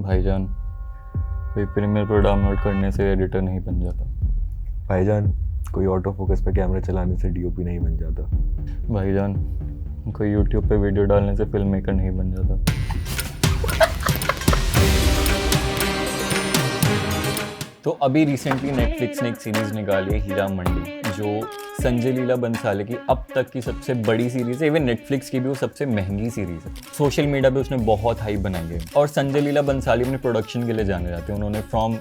भाईजान, कोई premiere pro download करने से एडिटर नहीं बन जाता। भाईजान, कोई ऑटो फोकस पे कैमरा चलाने से डीओपी नहीं बन जाता। भाईजान, कोई यूट्यूब पे वीडियो डालने से फिल्म मेकर नहीं बन जाता। तो अभी रिसेंटली नेटफ्लिक्स ने एक सीरीज़ निकाली है, हीरा मंडी, जो संजय लीला बंसाली की अब तक की सबसे बड़ी सीरीज़ है। इवन नेटफ्लिक्स की भी वो सबसे महंगी सीरीज़ है। सोशल मीडिया पे उसने बहुत हाइप बनाई है और संजय लीला बंसाली अपने प्रोडक्शन के लिए जाने जाते हैं। उन्होंने फ्रॉम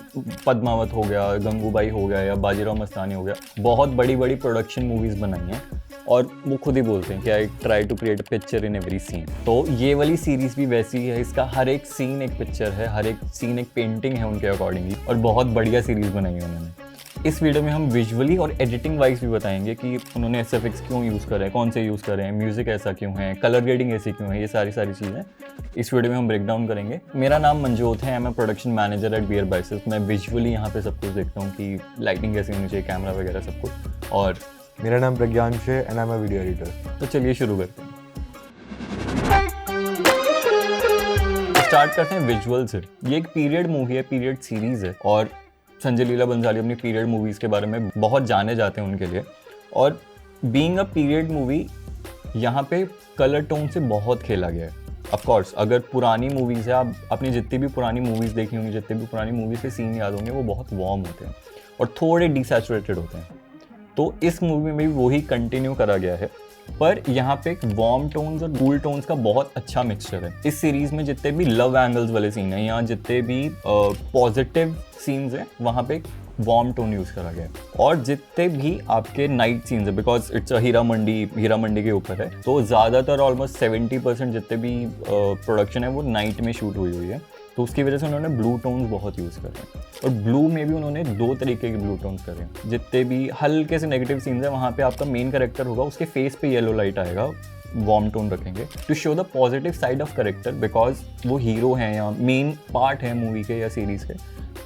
पद्मावत हो गया, गंगूबाई हो गया या बाजीराव मस्तानी हो गया, बहुत बड़ी बड़ी प्रोडक्शन मूवीज़ बनाई हैं और वो खुद ही बोलते हैं कि I try to create a picture in every scene. तो ये वाली सीरीज़ भी वैसी है, इसका हर एक सीन एक पिक्चर है, हर एक सीन एक पेंटिंग है उनके अकॉर्डिंगली, और बहुत बढ़िया सीरीज़ बनाई है उन्होंने। इस वीडियो में हम विजुअली और एडिटिंग वाइज भी बताएंगे कि उन्होंने एसएफएक्स क्यों यूज़ कर रहे हैं, कौन से यूज़ कर रहे हैं, म्यूज़िक ऐसा क्यों है, कलर ग्रेडिंग ऐसी क्यों है, ये सारी चीज़ें इस वीडियो में हम ब्रेक डाउन करेंगे। मेरा नाम मंजोत है, मैं production manager at Beer Biceps. मैं विजुअली यहाँ पे सब कुछ देखता हूँ कि लाइटिंग कैसी होनी चाहिए, कैमरा वगैरह सब कुछ। और मेरा नाम प्रज्ञांश है and I am a video editor. तो चलिए शुरू करते हैं। स्टार्ट करते हैं विजुअल से। ये एक पीरियड मूवी है, पीरियड सीरीज़ है, और संजय लीला बंसाली अपनी पीरियड मूवीज़ के बारे में बहुत जाने जाते हैं उनके लिए। और बीइंग अ पीरियड मूवी, यहाँ पे कलर टोन से बहुत खेला गया है। ऑफ कोर्स अगर पुरानी मूवीज़ है, आप अपनी जितनी भी पुरानी मूवीज़ देखी होंगी, जितने भी पुरानी मूवीज़ के सीन याद होंगे, वो बहुत वार्म होते हैं और थोड़े डिसैचुरेटेड होते हैं। तो इस मूवी में भी वही कंटिन्यू करा गया है, पर यहाँ पे एक वार्म टोन्स और कूल टोन्स का बहुत अच्छा मिक्सचर है। इस सीरीज में जितने भी लव एंगल्स वाले सीन हैं या जितने भी पॉजिटिव सीन्स हैं, वहाँ पे एक वार्म टोन यूज़ करा गया है। और जितने भी आपके नाइट सीन्स है, बिकॉज इट्स हीरा मंडी के ऊपर है, तो ज़्यादातर ऑलमोस्ट 70% जितने भी प्रोडक्शन है वो नाइट में शूट हुई है। तो उसकी वजह से उन्होंने ब्लू टोन्स बहुत यूज़ करे हैं, और ब्लू में भी उन्होंने 2 तरीके के ब्लू टोन्स करे हैं। जितने भी हल्के से नेगेटिव सीन्स हैं, वहाँ पे आपका मेन कैरेक्टर होगा, उसके फेस पे येलो लाइट आएगा, वार्म टोन रखेंगे to show the positive side of character, because वो हीरो हैं या मेन पार्ट है मूवी के या सीरीज़ के।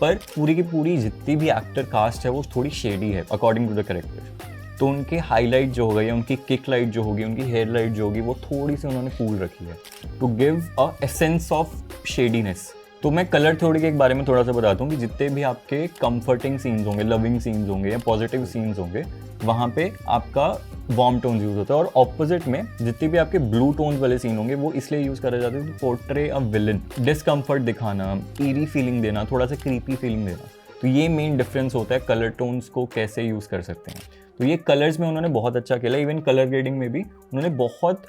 पर पूरी की पूरी जितनी भी एक्टर कास्ट है वो थोड़ी शेडी है अकॉर्डिंग टू द कैरेक्टर। तो उनके हाईलाइट जो होगा या उनकी किक लाइट जो होगी, उनकी हेयर लाइट जो होगी, वो थोड़ी सी उन्होंने कूल रखी है to give a essence of shadiness. तो मैं कलर थ्योरी के बारे में थोड़ा सा बताता हूँ कि जितने भी आपके कंफर्टिंग सीन्स होंगे, लविंग सीन्स होंगे या पॉजिटिव सीन्स होंगे, वहाँ पे आपका वार्म टोन्स यूज़ होता है। और ऑपोजिट में जितने भी आपके ब्लू टोन्स वाले सीन होंगे, वो इसलिए यूज़ करे जाते हैं to portray a villain, discomfort दिखाना, ईरी फीलिंग देना, थोड़ा सा क्रीपी फीलिंग देना। तो ये मेन डिफरेंस होता है कलर टोन्स को कैसे यूज़ कर सकते हैं। तो ये कलर्स में उन्होंने बहुत अच्छा खेला। इवन कलर ग्रेडिंग में भी उन्होंने बहुत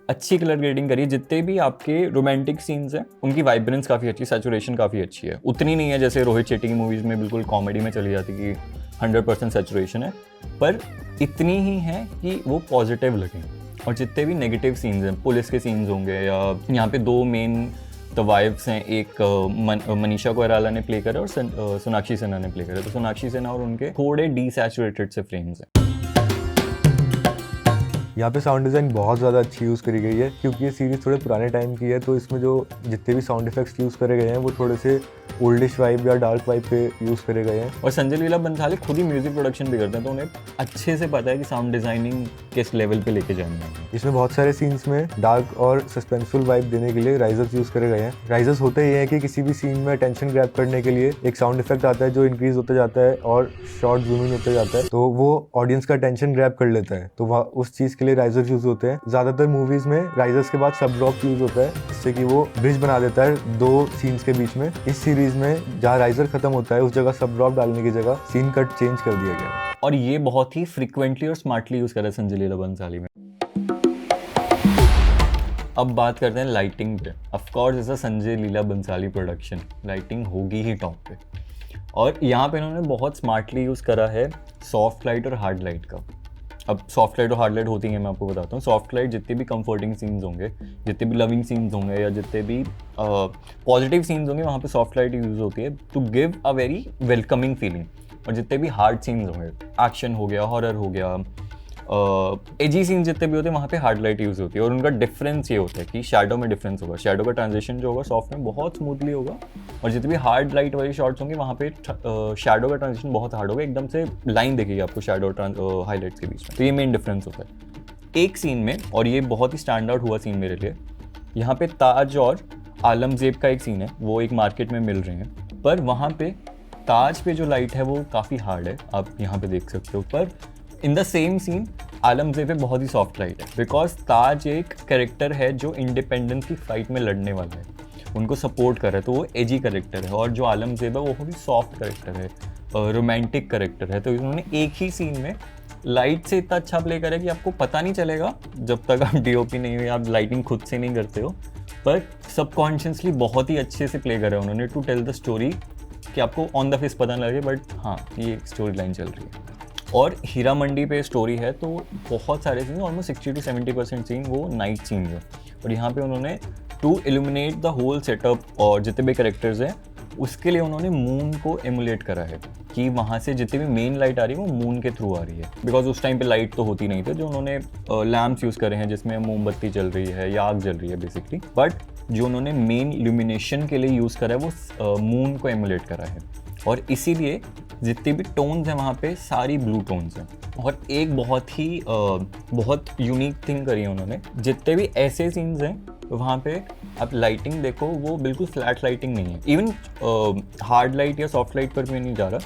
अच्छी कलर ग्रेडिंग करी है। जितने भी आपके रोमांटिक सीन्स हैं, उनकी वाइब्रेंस काफ़ी अच्छी, सैचुरेशन काफ़ी अच्छी है। उतनी नहीं है जैसे रोहित शेट्टी की मूवीज़ में बिल्कुल कॉमेडी में चली जाती कि 100% सैचुरेशन है, पर इतनी ही है कि वो पॉजिटिव लगें। और जितने भी नेगेटिव सीन्स हैं, पुलिस के सीन्स होंगे, या यहाँ पे 2 मेन द वाइफ्स हैं, एक मनीषा कोइराला ने प्ले करा और सोनाक्षी सिन्हा ने प्ले करा। तो सोनाक्षी सिन्हा और उनके थोड़े डिसैचुरेटेड से फ्रेम्स हैं। यहाँ पे साउंड डिज़ाइन बहुत ज़्यादा अच्छी यूज़ करी गई है, क्योंकि ये सीरीज़ थोड़े पुराने टाइम की है। तो इसमें जो जितने भी साउंड इफेक्ट्स यूज़ करे गए हैं वो थोड़े से ओल्डिश वाइब या डार्क वाइब पे यूज़ करे गए हैं। और संजय लीला बंसाली खुद ही म्यूजिक प्रोडक्शन भी करते हैं, तो उन्हें अच्छे से पता है कि साउंड डिजाइनिंग किस लेवल पे लेके जानी है। इसमें बहुत सारे सीन्स में डार्क और सस्पेंसफुल वाइब देने के लिए राइजर्स यूज़ करे गए हैं। राइजर्स होते ये हैं कि किसी भी सीन में टेंशन ग्रैब करने के लिए एक साउंड इफेक्ट आता है जो इंक्रीज होता जाता है और शॉर्ट जूम इन होता जाता है, तो वो ऑडियंस का टेंशन ग्रैब कर लेता है। तो वह उस चीज़ के लिए राइजर्स यूज़ होते हैं। ज़्यादातर मूवीज़ में राइजर्स के बाद सब ड्रॉप यूज़ होता है, जिससे कि वो ब्रिज बना देता है 2 सीन्स के बीच में। इस सीरीज़ में जहाँ राइजर खत्म होता है, उस जगह सब ड्रॉप डालने की जगह सीन कट चेंज कर दिया गया है। और ये बहुत ही फ्रीक्वेंटली और स्मार्टली यूज़ करा है संजय लीला बंसाली में। अब बात करते हैं लाइटिंग पे। Of course is a Sanjay Leela Bhansali production, lighting होगी ही टॉप पे। और यहाँ पे इन्होंने बहुत स्मार्टली यूज़ करा है सॉफ्ट लाइट और हार्ड लाइट का। अब सॉफ्ट लाइट और हार्ड लाइट होती है, मैं आपको बताता हूँ। सॉफ्ट लाइट जितने भी कंफर्टिंग सीन्स होंगे, जितने भी लविंग सीन्स होंगे या जितने भी पॉजिटिव सीन्स होंगे, वहाँ पे सॉफ्ट लाइट यूज़ होती है to give a very welcoming feeling. और जितने भी हार्ड सीन्स होंगे, एक्शन हो गया, हॉरर हो गया, एजी सीन जितने भी होते हैं, वहाँ पे हार्ड लाइट यूज़ होती है। और उनका डिफरेंस ये होता है कि शैडो में डिफरेंस होगा, शैडो का ट्रांजिशन जो होगा सॉफ्ट में बहुत स्मूथली होगा, और जितने भी हार्ड लाइट वाली शॉट्स होंगे वहाँ पे शैडो का ट्रांजिशन बहुत हार्ड होगा, एकदम से लाइन दिखेगी आपको शैडो और हाईलाइट्स के बीच में। तो ये मेन डिफरेंस होता है एक सीन में, और ये बहुत ही स्टैंड आउट हुआ सीन मेरे लिए। यहाँ पे ताज और आलमजेब का एक सीन है, वो एक मार्केट में मिल रहे हैं, पर वहाँ पे ताज पे जो लाइट है वो काफ़ी हार्ड है, आप यहाँ पे देख सकते हो। पर in the same scene Alamzeb पे बहुत ही सॉफ्ट लाइट है, बिकॉज ताज एक कैरेक्टर है जो इंडिपेंडेंस की फाइट में लड़ने वाला है, उनको सपोर्ट कर रहा है, तो वो एजी कैरेक्टर है। और जो आलमजेब है वो बहुत ही सॉफ्ट कैरेक्टर है, रोमांटिक कैरेक्टर है। तो इन्होंने एक ही सीन में लाइट से इतना अच्छा प्ले करा कि आपको पता नहीं चलेगा जब तक आप डीओपी नहीं हो, आप लाइटिंग खुद से नहीं करते हो, पर सबकॉन्शियसली बहुत ही अच्छे से प्ले करा है उन्होंने टू टेल द स्टोरी, कि आपको ऑन द फेस पता ना लगे बट हाँ ये एक स्टोरी लाइन चल रही है। और हीरा मंडी पे स्टोरी है, तो बहुत सारे सीन, ऑलमोस्ट 60 to 70% सीन वो नाइट सीन है। और यहाँ पे उन्होंने to illuminate the whole setup और जितने भी कैरेक्टर्स हैं उसके लिए उन्होंने मून को एमुलेट करा है, कि वहाँ से जितनी भी मेन लाइट आ रही है वो मून के थ्रू आ रही है, बिकॉज उस टाइम पे लाइट तो होती नहीं थी। जो उन्होंने लैम्प्स यूज़ करे हैं जिसमें मोमबत्ती चल रही है या आग जल रही है बेसिकली, बट जो उन्होंने मेन इल्यूमिनेशन के लिए यूज़ करा है वो मून को एमुलेट करा है। और इसीलिए जितनी भी टोन्स हैं वहाँ पे सारी ब्लू टोन्स हैं। और एक बहुत यूनिक थिंग करी है उन्होंने, जितने भी ऐसे सीन्स हैं वहाँ पे आप लाइटिंग देखो वो बिल्कुल फ्लैट लाइटिंग नहीं है, इवन हार्ड लाइट या सॉफ्ट लाइट पर भी नहीं जा रहा,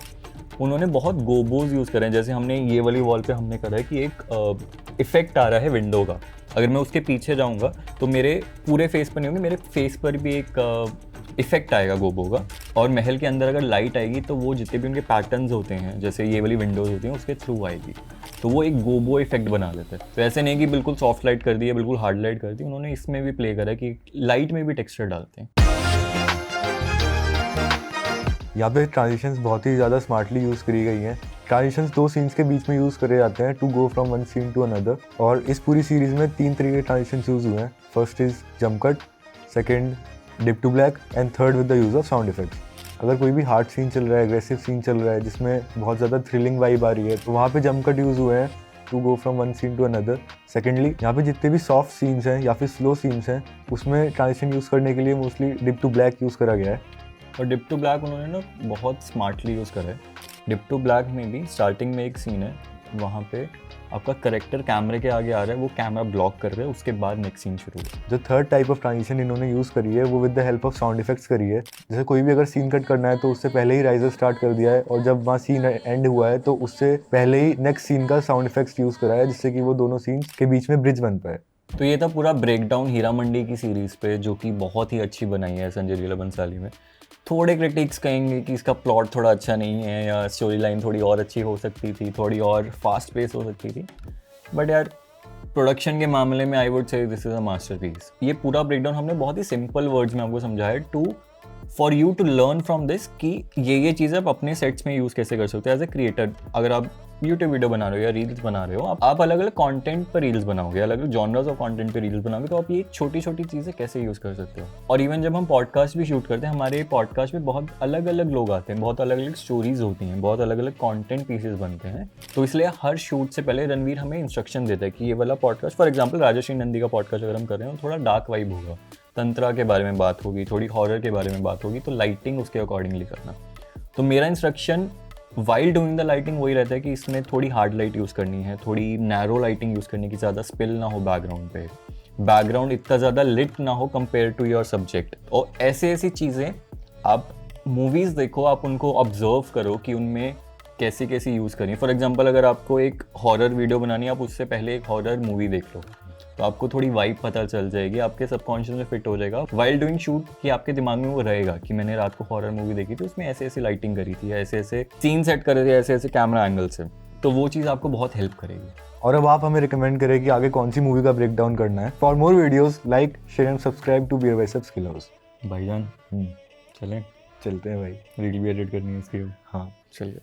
उन्होंने बहुत गोबोज यूज़ करे हैं। जैसे हमने ये वाली वॉल पे हमने करा है कि एक इफेक्ट आ रहा है विंडो का, अगर मैं उसके पीछे जाऊँगा तो मेरे पूरे फेस पर नहीं होगी, मेरे फेस पर भी एक इफेक्ट आएगा गोबो का। और महल के अंदर अगर लाइट आएगी तो वो जितने भी उनके पैटर्न्स होते हैं, जैसे ये वाली विंडोज़ होती हैं, उसके थ्रू आएगी, तो वो एक गोबो इफेक्ट बना देता है। तो ऐसे नहीं कि बिल्कुल सॉफ्ट लाइट कर दी है, बिल्कुल हार्ड लाइट कर दी, उन्होंने इसमें भी प्ले करा कि लाइट में भी टेक्सचर डालते हैं। यहाँ पे ट्रांजिशंस बहुत ही ज़्यादा स्मार्टली यूज़ करी गई हैं। ट्रांजिशंस 2 सीन्स के बीच में यूज़ करे जाते हैं to go from one scene to another, और इस पूरी सीरीज़ में 3 तरीके के ट्रांजिशंस यूज़ हुए हैं। First is jump cut, second dip to black and third with the use of sound effects. अगर कोई भी हार्ड सीन चल रहा है, एग्रेसिव सीन चल रहा है जिसमें बहुत ज़्यादा थ्रिलिंग वाइब आ रही है, तो वहाँ पे जंप कट यूज़ हुए हैं to go from one scene to another. Secondly यहाँ पे जितने भी सॉफ्ट सीन्स हैं या फिर स्लो सीन्स हैं उसमें ट्रांजिशन यूज़ करने के लिए mostly dip to black use करा गया है। और डिप टू ब्लैक उन्होंने ना बहुत स्मार्टली यूज़ करा है। डिप टू ब्लैक में भी स्टार्टिंग में एक सीन है, वहाँ पे आपका करेक्टर कैमरे के आगे आ रहा है, वो कैमरा ब्लॉक कर रहा है, उसके बाद नेक्स्ट सीन शुरू है। जो थर्ड टाइप ऑफ ट्रांजिशन इन्होंने यूज़ करी है वो with the help of sound effects करी है। जैसे कोई भी अगर सीन कट करना है तो उससे पहले ही राइजर स्टार्ट कर दिया है, और जब वहाँ सीन एंड हुआ है तो उससे पहले ही नेक्स्ट सीन का साउंड इफेक्ट्स यूज़ करा है, जिससे कि वो दोनों सीन्स के बीच में ब्रिज बन पाए। तो ये था पूरा ब्रेकडाउन हीरा मंडी की सीरीज़ पे, जो कि बहुत ही अच्छी बनाई है संजय लीला बंसाली में। थोड़े क्रिटिक्स कहेंगे कि इसका प्लॉट थोड़ा अच्छा नहीं है, या स्टोरी लाइन थोड़ी और अच्छी हो सकती थी, थोड़ी और फास्ट पेस हो सकती थी, बट यार प्रोडक्शन के मामले में I would say this is a masterpiece. ये पूरा ब्रेकडाउन हमने बहुत ही सिंपल वर्ड्स में आपको समझाया for you to learn from this, कि ये चीज़ें आप अपने सेट्स में यूज़ कैसे कर सकते हो एज ए क्रिएटर। अगर आप यूट्यूब वीडियो बना रहे हो या रील्स बना रहे हो, आप अलग अलग कंटेंट पर रील्स बनाओगे, अलग अलग जॉनर्स ऑफ कंटेंट पे रील्स बनाओगे, तो आप ये छोटी छोटी चीज़ें कैसे यूज़ कर सकते हो। और इवन जब हम पॉडकास्ट भी शूट करते हैं, हमारे पॉडकास्ट में बहुत अलग अलग लोग आते हैं, बहुत अलग अलग स्टोरीज होती हैं, बहुत अलग अलग कंटेंट पीसेस बनते हैं। तो इसलिए हर शूट से पहले रणवीर हमें इंस्ट्रक्शन देता है कि ये वाला podcast, for example Rajshri Nandy का पॉडकास्ट अगर हम कर रहे हो, थोड़ा डार्क वाइब होगा, तंत्रा के बारे में बात होगी, थोड़ी हॉरर के बारे में बात होगी, तो लाइटिंग उसके अकॉर्डिंगली करना। तो मेरा instruction while doing the lighting वही रहता है कि इसमें थोड़ी हार्ड लाइट यूज़ करनी है, थोड़ी नैरो लाइटिंग यूज़ करनी की, ज़्यादा स्पिल ना हो बैकग्राउंड पे, बैकग्राउंड इतना ज़्यादा लिट ना हो कंपेयर टू योर सब्जेक्ट। और ऐसी चीज़ें आप मूवीज़ देखो, आप उनको ऑब्जर्व करो कि उनमें कैसी कैसी यूज़ करनी है। फॉर एग्जाम्पल अगर आपको एक हॉरर वीडियो बनानी है, आप उससे पहले एक हॉरर मूवी देख लो, तो आपको थोड़ी वाइब पता चल जाएगी, आपके सबकॉन्शियस में फिट हो जाएगा वाइल डूइंग शूट, कि आपके दिमाग में वो रहेगा कि मैंने रात को हॉरर मूवी देखी थी, उसमें ऐसे ऐसे लाइटिंग करी थी, ऐसे ऐसे सीन सेट करे थे, ऐसे ऐसे कैमरा एंगल से, तो वो चीज़ आपको बहुत हेल्प करेगी। और अब आप हमें रिकमेंड करें कि आगे कौन सी मूवी का ब्रेकडाउन करना है। For more videos like share and subscribe to Beer Biceps Skill House. भाईजान चलें, चलते हैं भाई, रील भी एडिट करनी है इसकी। हाँ चलिए।